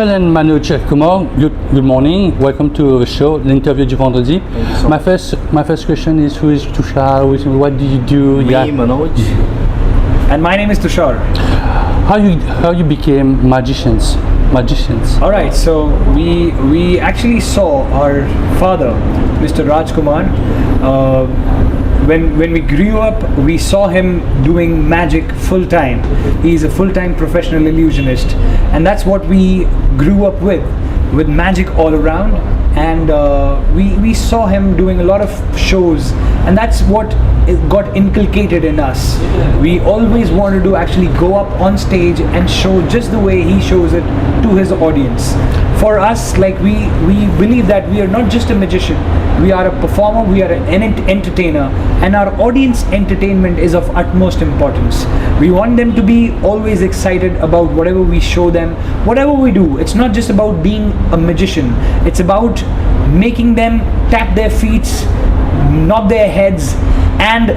Tushar and Manoj Kumar, good morning. Welcome to the show, l'interview du vendredi. My first question is, who is Tushar? What do you do? Me, Manoj. And my name is Tushar. How you became magicians? All right, so we actually saw our father, Mr. Raj Kumar. When we grew up, we saw him doing magic full time. He's a full-time professional illusionist, and that's what we grew up with magic all around. And we saw him doing a lot of shows, and that's what got inculcated in us. We always wanted to actually go up on stage and show just the way he shows it to his audience. For us, like we believe that we are not just a magician, we are a performer, we are an entertainer, and our audience entertainment is of utmost importance. We want them to be always excited about whatever we show them, whatever we do. It's not just about being a magician, it's about making them tap their feet, nod their heads, and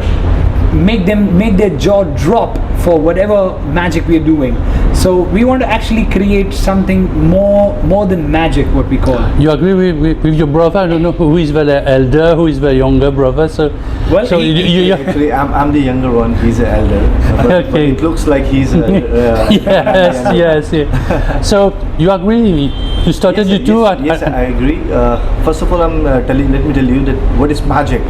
make their jaw drop for whatever magic we are doing. So we want to actually create something more than magic, what we call. You agree with your brother? I don't know who is the elder, who is the younger brother. So, well, so actually, I'm the younger one. He's the elder. But it looks like he's. Yes. So you agree? You started yes, you too? Yes, I agree. First of all, let me tell you that what is magic.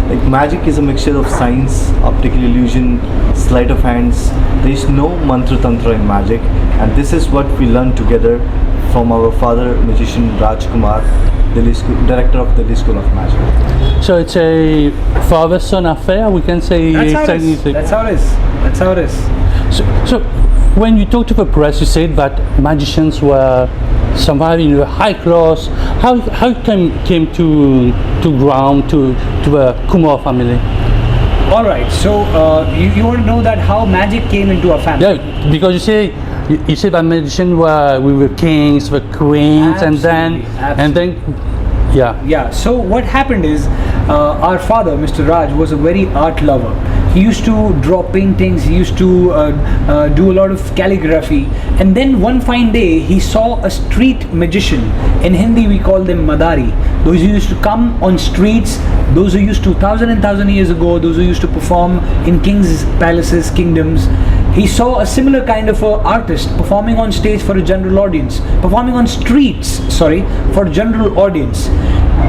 Like magic is a mixture of science, optical illusion, sleight of hands. There is no mantra tantra in magic, and this is what we learned together from our father, magician Raj Kumar, director of Delhi School of Magic. So it's a father-son affair, we can say. That's how it is. So when you talk to the press, you said that magicians were somehow in a high class. How came to ground to the Kumar family? All right, so you want to know that how magic came into our family? Yeah, because you say that magicians we were kings, the queens, Absolutely. and then yeah. So what happened is our father, Mr. Raj, was a very art lover. He used to draw paintings, he used to do a lot of calligraphy, and then one fine day he saw a street magician. In Hindi we call them Madari. Those who used to come on streets, those who used to thousand years ago, those who used to perform in kings' palaces, kingdoms. He saw a similar kind of artist performing on stage for a general audience, performing on streets, for a general audience.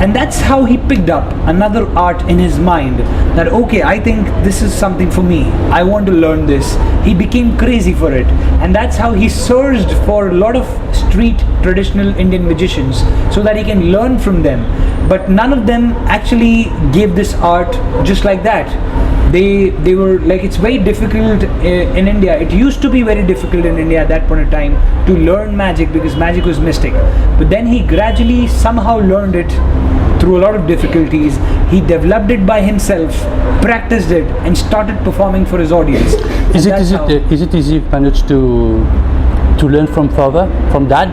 And that's how he picked up another art in his mind, that okay, I think this is something for me, I want to learn this. He became crazy for it, and that's how he searched for a lot of street traditional Indian magicians so that he can learn from them. But none of them actually gave this art just like that. They were like, it's very difficult in India. It used to be very difficult in India at that point of time to learn magic, because magic was mystic. But then he gradually somehow learned it through a lot of difficulties. He developed it by himself, practiced it, and started performing for his audience. Is it easy, Manoj, to learn from father, from dad?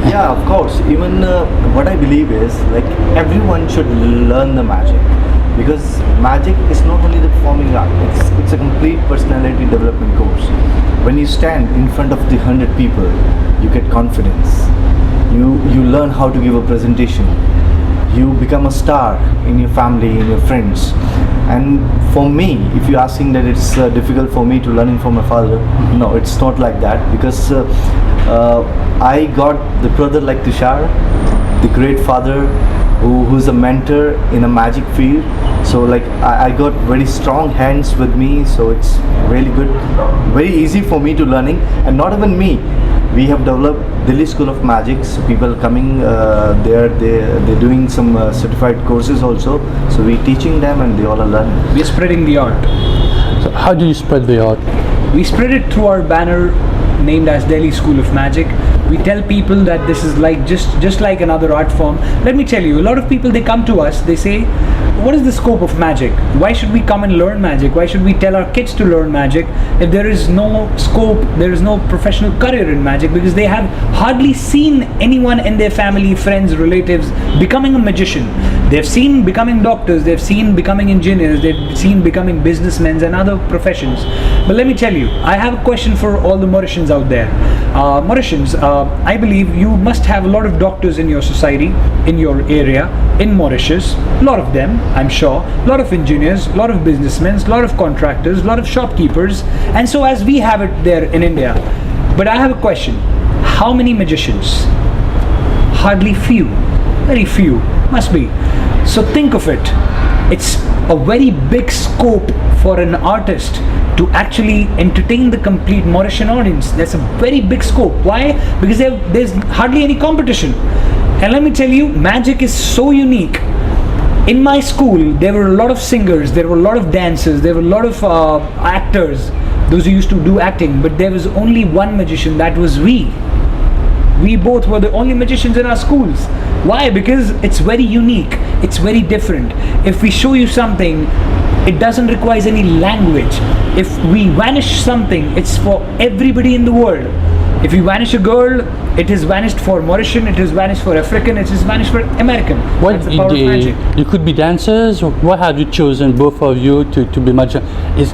Yeah, of course. Even what I believe is, like, everyone should learn the magic, because magic is not only the performing art, it's a complete personality development course. When you stand in front of the 100 people, you get confidence. You learn how to give a presentation. You become a star in your family, in your friends. And for me, if you're asking that it's difficult for me to learn it from my father, no, it's not like that, because I got the brother like Tushar, the great father, who's a mentor in a magic field. So like I got very strong hands with me, so it's really good, very easy for me to learning. And not even me, we have developed Delhi School of Magic, so people coming they're doing some certified courses also, so we're teaching them and they all are learning. We're spreading the art. So how do you spread the art? We spread it through our banner named as Delhi School of Magic. We tell people that this is like just like another art form. Let me tell you, a lot of people, they come to us, they say, what is the scope of magic? Why should we come and learn magic? Why should we tell our kids to learn magic if there is no scope, there is no professional career in magic? Because they have hardly seen anyone in their family, friends, relatives becoming a magician. They've seen becoming doctors, they've seen becoming engineers, they've seen becoming businessmen and other professions. But let me tell you, I have a question for all the Mauritians out there. Mauritians, I believe you must have a lot of doctors in your society, in your area, in Mauritius. A lot of them, I'm sure. A lot of engineers, a lot of businessmen, a lot of contractors, a lot of shopkeepers. And so as we have it there in India. But I have a question. How many magicians? Hardly few. Very few. Must be. So think of it. It's a very big scope for an artist to actually entertain the complete Mauritian audience. That's a very big scope. Why? Because there's hardly any competition. And let me tell you, magic is so unique. In my school, there were a lot of singers, there were a lot of dancers, there were a lot of actors, those who used to do acting, but there was only one magician, that was we. We both were the only magicians in our schools. Why? Because it's very unique, it's very different. If we show you something, it doesn't require any language. If we vanish something, it's for everybody in the world. If we vanish a girl, it is vanished for Mauritian, it is vanished for African, it is vanished for American. That's the power of magic. You could be dancers. Why have you chosen, both of you, to be magicians?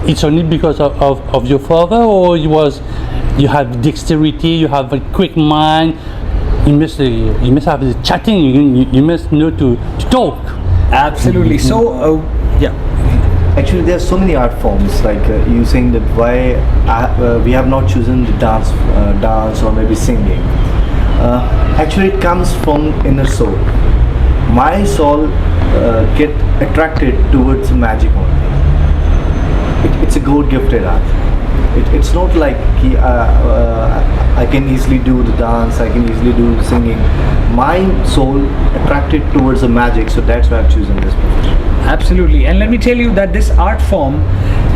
It's only because of your father, or you have dexterity, you have a quick mind, you must have the chatting, you must know to talk. Absolutely. So, yeah. Actually, there are so many art forms. Like you saying that why we have not chosen the dance or maybe singing. Actually, it comes from inner soul. My soul get attracted towards magic only. It's a God-gifted art. It's not like I can easily do the dance, I can easily do the singing. My soul attracted towards the magic, so that's why I've chosen this profession. Absolutely. And let me tell you that this art form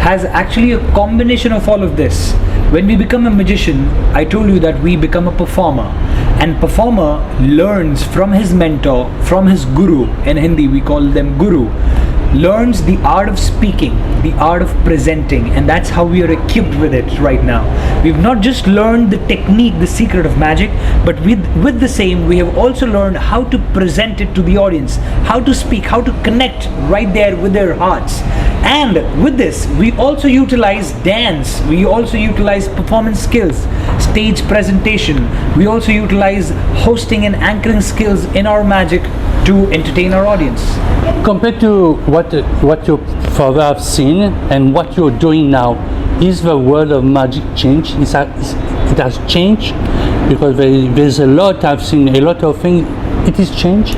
has actually a combination of all of this. When we become a magician, I told you that we become a performer. And performer learns from his mentor, from his guru. In Hindi, we call them guru. Learns the art of speaking, the art of presenting, and that's how we are equipped with it right now. We've not just learned the technique, the secret of magic, but with the same, we have also learned how to present it to the audience, how to speak, how to connect right there with their hearts. And with this, we also utilize dance, we also utilize performance skills, stage presentation, we also utilize hosting and anchoring skills in our magic to entertain our audience. Compared to what your father have seen and what you're doing now, is the world of magic changed? It has changed? Because there's a lot, I've seen a lot of things. It is changed?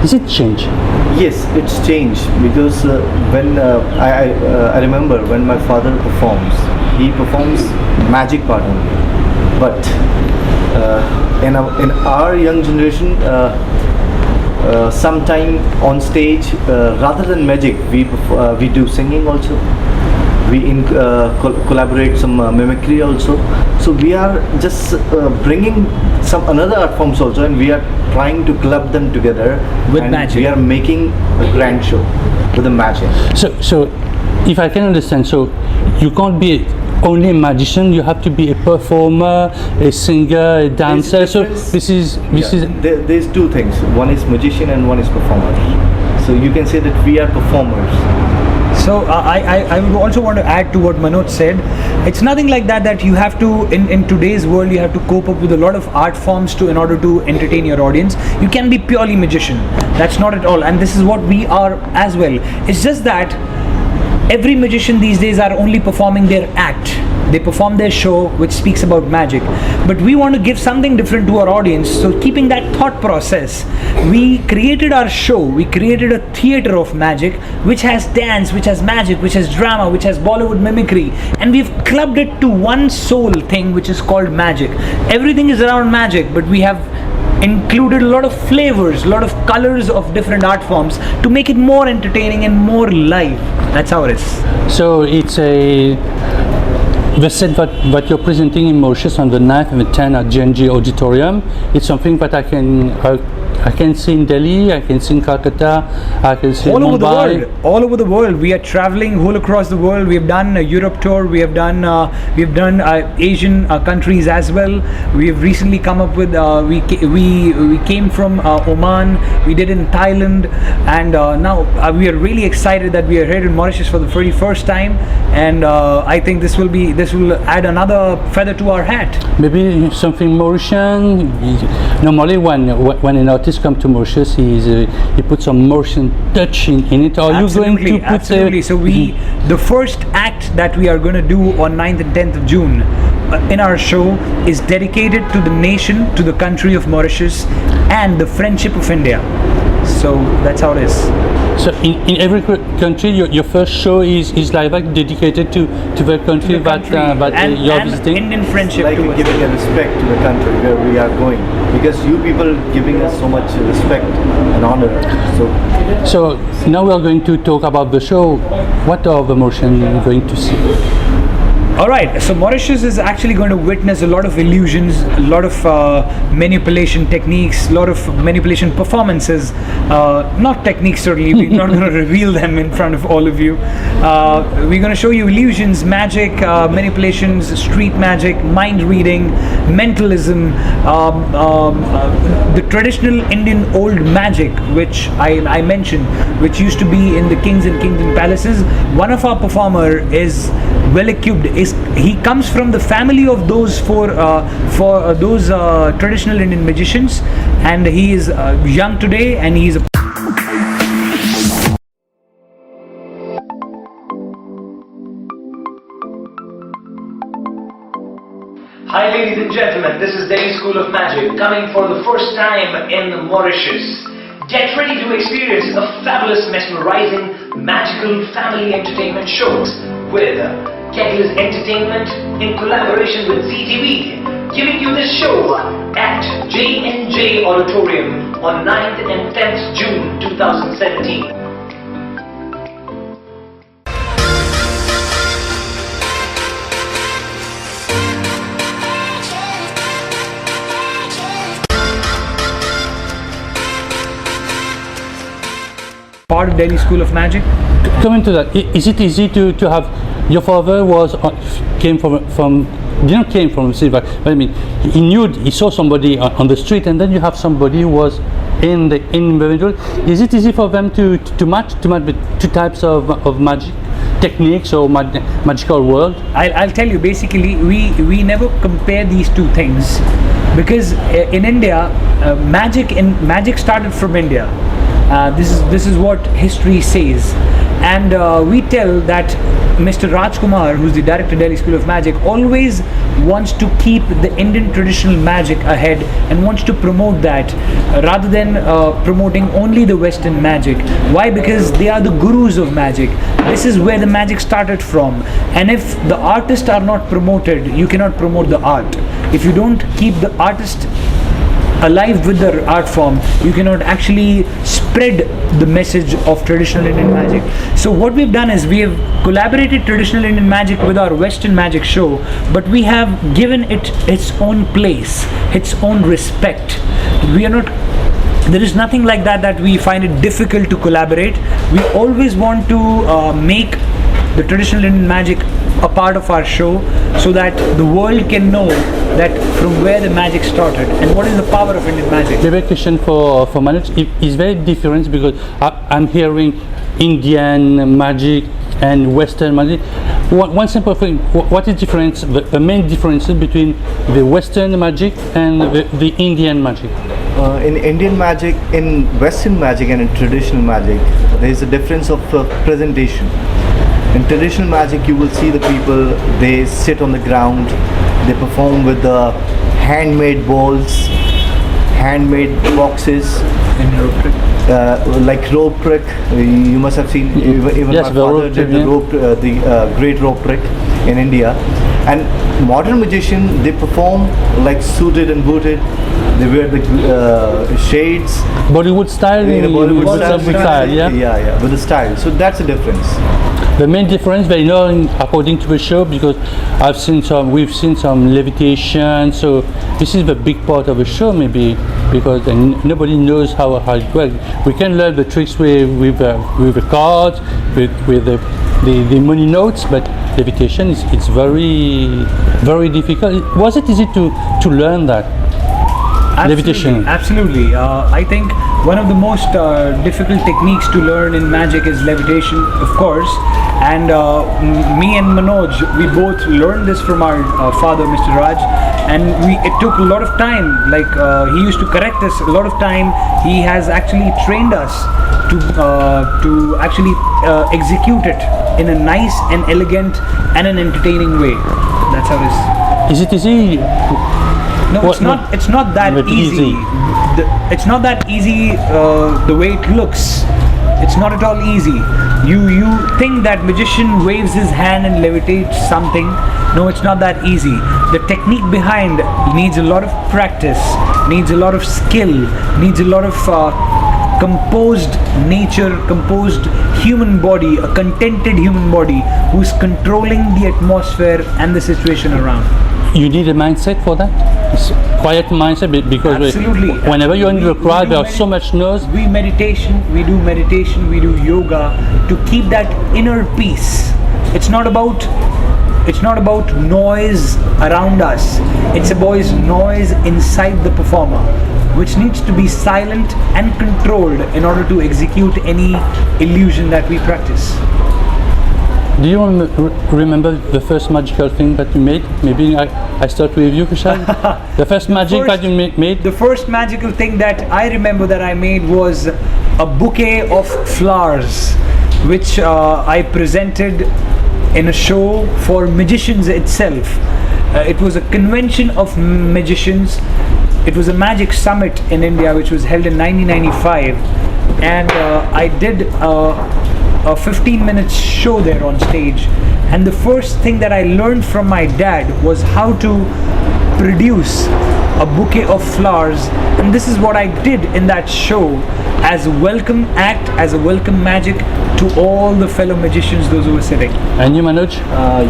Is it changed? Yes, it's changed because when I remember when my father performs, he performs magic part only. But in our young generation, sometime on stage, rather than magic, we do singing also. We collaborate some mimicry also. So we are just bringing some another art forms also, and we are trying to club them together with and magic. We are making a grand show with the magic. So if I can understand, so you can't be only a magician, you have to be a performer, a singer, a dancer. So there's two things. One is magician and one is performer. So you can say that we are performers. So I would also want to add to what Manoj said. It's nothing like that you have to, in today's world, you have to cope up with a lot of art forms in order to entertain your audience. You can be purely magician. That's not at all. And this is what we are as well. It's just that every magician these days are only performing their act. They perform their show which speaks about magic. But we want to give something different to our audience. So keeping that thought process, we created our show. We created a theater of magic which has dance, which has magic, which has drama, which has Bollywood mimicry. And we've clubbed it to one sole thing which is called magic. Everything is around magic, but we have included a lot of flavors, a lot of colors of different art forms to make it more entertaining and more live. That's how it is. So it's the set that you're presenting in Mauritius on the 9th and the 10th at GNG Auditorium. It's something that I I can see in Delhi, I can see in Calcutta, I can see in All over the Mumbai. world, all over the world. We are traveling whole across the world. We have done a Europe tour. We have done Asian countries as well. We have recently come up with we came from Oman. We did in Thailand, and now we are really excited that we are here in Mauritius for the very first time. And I think this will add another feather to our hat. Maybe something Mauritian. Normally, when an artist comes to Mauritius, he puts some Mauritian touch in it. Are you going to put absolutely. So the first act that we are going to do on 9th and 10th of June in our show is dedicated to the nation, to the country of Mauritius, and the friendship of India. So that's how it is. So in every country, your first show is like that, dedicated to the country that you're and visiting. Indian friendship Like towards giving a respect to the country where we are going, because you people giving us so much respect and honor. So now we are going to talk about the show. What are the Mauritians going to see? Alright, so Mauritius is actually going to witness a lot of illusions, a lot of manipulation techniques, a lot of manipulation performances. Not techniques certainly, we're not going to reveal them in front of all of you. We're going to show you illusions, magic, manipulations, street magic, mind reading, mentalism, the traditional Indian old magic, which I mentioned, which used to be in the kings and kingdom palaces. One of our performer is well equipped. He comes from the family of those those traditional Indian magicians, and he is young today, and he is a Hi ladies and gentlemen, this is Delhi School of Magic coming for the first time in Mauritius. Get ready to experience a fabulous, mesmerizing, magical family entertainment shows with Kettle's Entertainment in collaboration with ZTV, giving you this show at J&J Auditorium on 9th and 10th June 2017. part of Delhi School of Magic. Coming to that, is it easy to have your father came from didn't came from the city, but I mean he saw somebody on the street, and then you have somebody who was in the individual. Is it easy for them to match the two types of magic techniques or magical world? I'll tell you, basically we never compare these two things, because in India magic started from India. This is what history says, and we tell that Mr. Manoj Kumar, who's the director of Delhi School of Magic, always wants to keep the Indian traditional magic ahead and wants to promote that rather than promoting only the Western magic. Why? Because they are the gurus of magic. This is where the magic started from, and if the artists are not promoted, you cannot promote the art. If you don't keep the artist alive with the art form, you cannot actually spread the message of traditional Indian magic. So what we've done is we have collaborated traditional Indian magic with our Western magic show, but we have given it its own place, its own respect. We are not, there is nothing like that we find it difficult to collaborate. We always want to make the traditional Indian magic a part of our show, so that the world can know that from where the magic started and what is the power of Indian magic. Maybe a question for Manoj. It's very different, because I'm hearing Indian magic and Western magic. One simple thing: what is difference? The main differences between the Western magic and the Indian magic? In Indian magic, in Western magic, and in traditional magic, there is a difference of presentation. In traditional magic, you will see the people, they sit on the ground, they perform with the handmade balls, handmade boxes, like rope trick. You must have seen, even yes, my father did the great rope trick in India. And modern magician, they perform like suited and booted. They wear the shades. Bollywood style? In a Bollywood style, yeah? Yeah, with the style. So that's the difference. The main difference, they know, according to the show, because we've seen some levitation. So this is the big part of the show, maybe, because nobody knows how it works. We can learn the tricks with the cards, with the money notes, but levitation it's very difficult. Was it easy to learn that? Levitation. Absolutely. I think one of the most difficult techniques to learn in magic is levitation, of course. And me and Manoj, we both learned this from our father, Mr. Raj. And it took a lot of time. Like he used to correct us a lot of time. He has actually trained us to actually execute it in a nice and elegant and an entertaining way. That's how it is. Is it easy? No, it's not. It's not that easy. It's not that easy the way it looks. It's not at all easy. You think that magician waves his hand and levitates something. No, it's not that easy. The technique behind needs a lot of practice, needs a lot of skill, needs a lot of composed nature, composed human body, a contented human body who's controlling the atmosphere and the situation around. You need a mindset for that? It's quiet mindset, because Absolutely. Whenever you're in the crowd, there's so much noise. We do meditation, we do yoga to keep that inner peace. It's not about noise around us. It's about noise inside the performer, which needs to be silent and controlled in order to execute any illusion that we practice. Do you remember the first magical thing that you made? Maybe I start with you, Tushar. The first magic that you made? The first magical thing that I remember that I made was a bouquet of flowers, which I presented in a show for magicians itself. It was a convention of magicians. It was a magic summit in India, which was held in 1995, and I did a 15-minute show there on stage. And the first thing that I learned from my dad was how to produce a bouquet of flowers, and this is what I did in that show as a welcome act, as a welcome magic to all the fellow magicians, those who were sitting. And you, Manoj?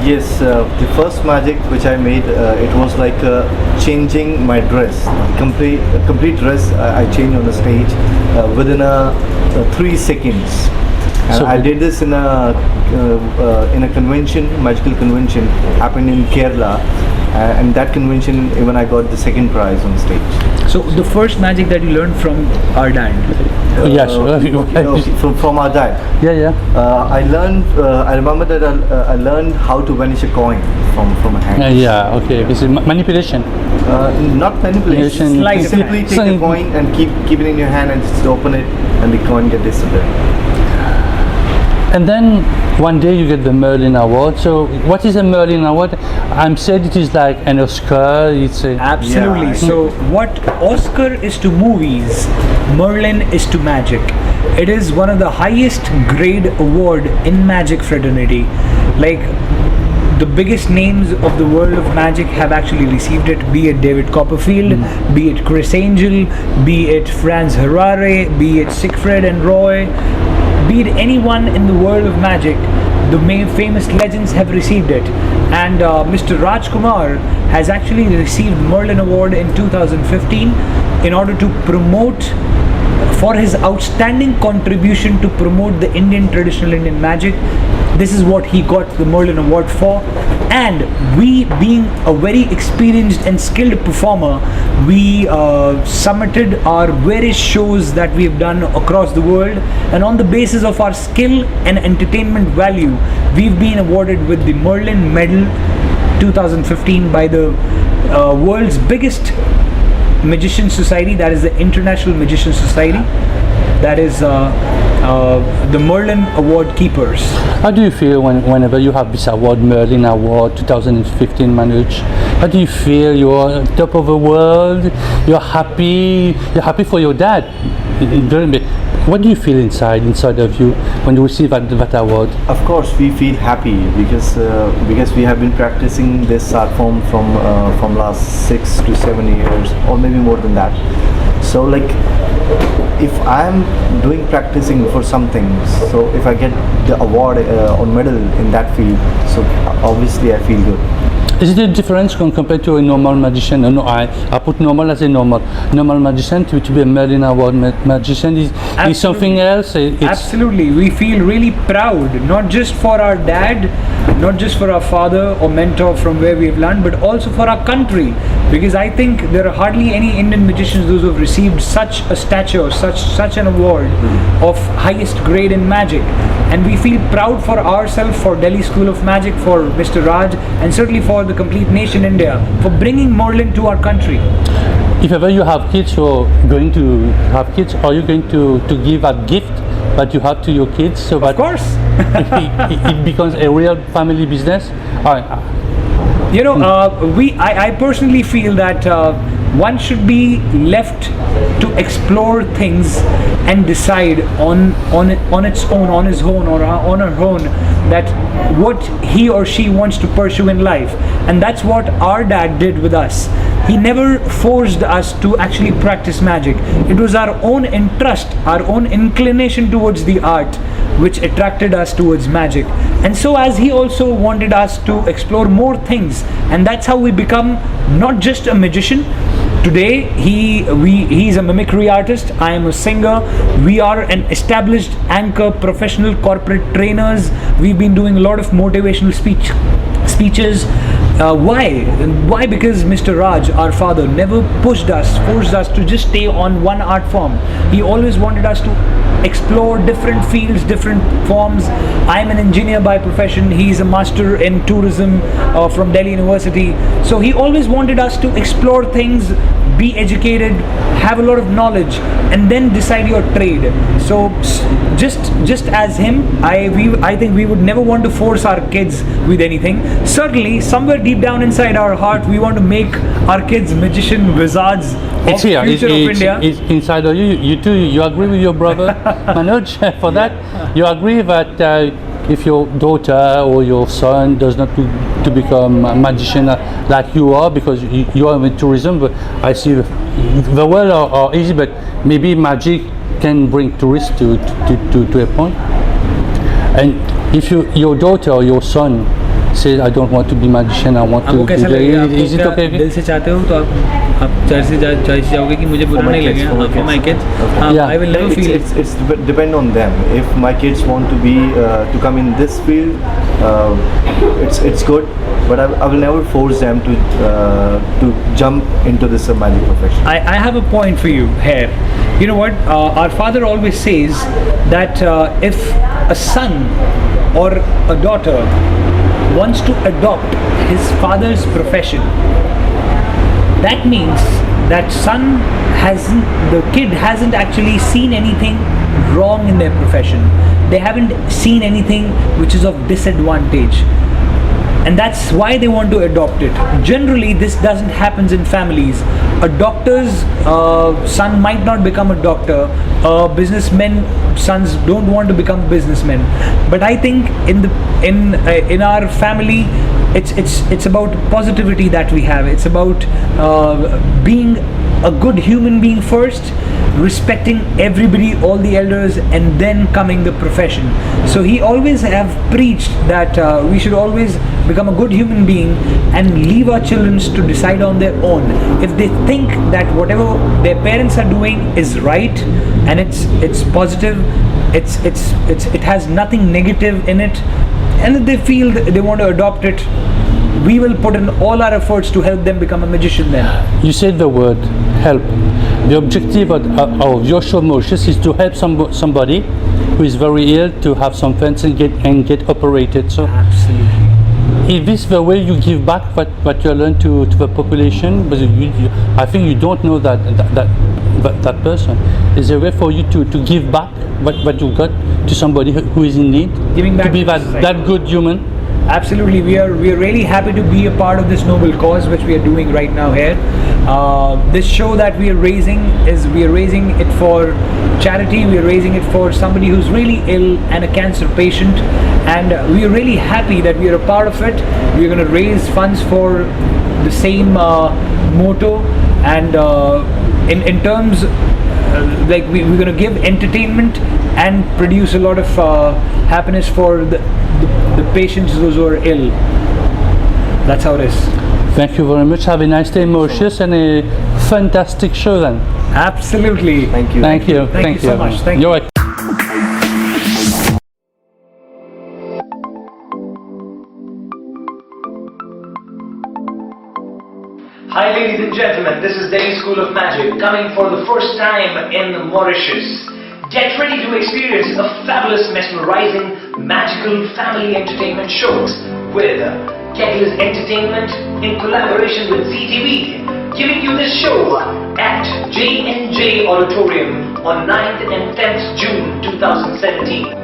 Yes, the first magic which I made, it was like changing my dress. Complete dress I changed on the stage within 3 seconds. And So- I did this in a convention, magical convention, happened in Kerala. And that convention, even I got the second prize on stage. So the first magic that you learned from our dad. Yes. From our dad. Yeah. I learned. I remember that I learned how to vanish a coin from a hand. Yeah. Okay. This is manipulation. Not manipulation. Sleight of Simply hand. take a coin and keep it in your hand and just open it, and the coin get disappeared. And then one day you get the Merlin Award. So what is a Merlin Award? I'm said it is like an Oscar. It's a Absolutely. Yeah, So what Oscar is to movies, Merlin is to magic. It is one of the highest grade award in magic fraternity. Like the biggest names of the world of magic have actually received it, be it David Copperfield, be it Chris Angel, be it Franz Harare, be it Siegfried and Roy, be it anyone in the world of magic. The main famous legends have received it, and Mr. Raj Kumar has actually received Merlin Award in 2015 in order to promote, for his outstanding contribution to promote the traditional Indian magic. This is what he got the Merlin Award for. And we, being a very experienced and skilled performer, we submitted our various shows that we have done across the world, and on the basis of our skill and entertainment value, we've been awarded with the Merlin Medal 2015 by the world's biggest magician society, that is the International Magician Society, that is the Merlin Award keepers. How do you feel whenever you have this award, Merlin Award 2015, Manoj? How do you feel? You're top of the world. You're happy for your dad. What do you feel inside of you when you receive that award? Of course, we feel happy because we have been practicing this art form from last 6 to 7 years, or maybe more than that. So like if I'm doing practicing for something, so if I get the award or medal in that field, so obviously I feel good. Is it a difference compared to a normal magician? No, I put normal as a normal magician. To be a Merlin Award magician is something else. Absolutely, we feel really proud, not just for our dad, not just for our father or mentor from where we have learned, but also for our country. Because I think there are hardly any Indian magicians those who have received such a stature, such an award of highest grade in magic. And we feel proud for ourselves, for Delhi School of Magic, for Mr. Raj, and certainly for the complete nation India, for bringing Merlin to our country. If ever you have kids or going to have kids, are you going to give a gift that you have to your kids so that Of course. it becomes a real family business? You know, I personally feel that one should be left to explore things and decide on its own, on his own or on her own, that what he or she wants to pursue in life. And that's what our dad did with us. He never forced us to actually practice magic. It was our own interest, our own inclination towards the art which attracted us towards magic. And so as he also wanted us to explore more things, and that's how we become not just a magician. Today he's a mimicry artist, I am a singer, we are an established anchor, professional corporate trainers. We've been doing a lot of motivational speeches. Why? Because Mr. Raj, our father, never forced us to just stay on one art form. He always wanted us to explore different fields, different forms. I'm an engineer by profession. He's a master in tourism from Delhi University. So he always wanted us to explore things, be educated, have a lot of knowledge, and then decide your trade. So just as him, I think we would never want to force our kids with anything. Certainly, somewhere deep down inside our heart, we want to make our kids magician wizards of future of India. It's inside of you. You too. You agree with your brother Manoj for that? You agree that if your daughter or your son does not to become a magician like you are, because you are in tourism, but I see the world are easy, but maybe magic can bring tourists to a point. And if your daughter or your son says, I don't want to be magician, I want to do is it okay? दिल से चाहते हो तो आप church से जाओगे कि मुझे बुरा नहीं लगेगा for my kids. I will never feel it's depend on them. If my kids want to be to come in this field, it's good, but I will never force them to jump into this magic profession. I have a point for you here. You know what? Our father always says that if a son or a daughter wants to adopt his father's profession, that means that the kid hasn't actually seen anything wrong in their profession. They haven't seen anything which is of disadvantage. And that's why they want to adopt it. Generally, this doesn't happen in families. A doctor's son might not become a doctor. Businessmen sons don't want to become businessmen. But I think in our family, it's about positivity that we have. It's about being a good human being first, respecting everybody, all the elders, and then coming the profession. So he always have preached that we should always become a good human being and leave our children to decide on their own. If they think that whatever their parents are doing is right and it's positive, it has nothing negative in it, and if they feel that they want to adopt it, we will put in all our efforts to help them become a magician then. You said the word help. The objective of your show, Mauritius, is to help somebody who is very ill to have some funds and get operated. So Absolutely. is this the way you give back what you learn to the population? But I think you don't know that person. Is there a way for you to give back what you got to somebody who is in need? Giving back to be to society. that good human? Absolutely, we are really happy to be a part of this noble cause which we are doing right now here. This show that we are raising it for charity. We are raising it for somebody who's really ill and a cancer patient, and we are really happy that we are a part of it. We are going to raise funds for the same motto, and in terms we're going to give entertainment and produce a lot of happiness for the patients, those who are ill. That's how it is. Thank you very much. Have a nice day, Mauritius, and a fantastic show then. Absolutely. Thank you. Thank you. Thank you so much. Thank you. You're welcome. Hi ladies and gentlemen, this is Delhi School of Magic coming for the first time in Mauritius. Get ready to experience a fabulous, mesmerizing, magical family entertainment shows with Kettle's Entertainment in collaboration with ZTV, giving you this show at J&J Auditorium on 9th and 10th June 2017.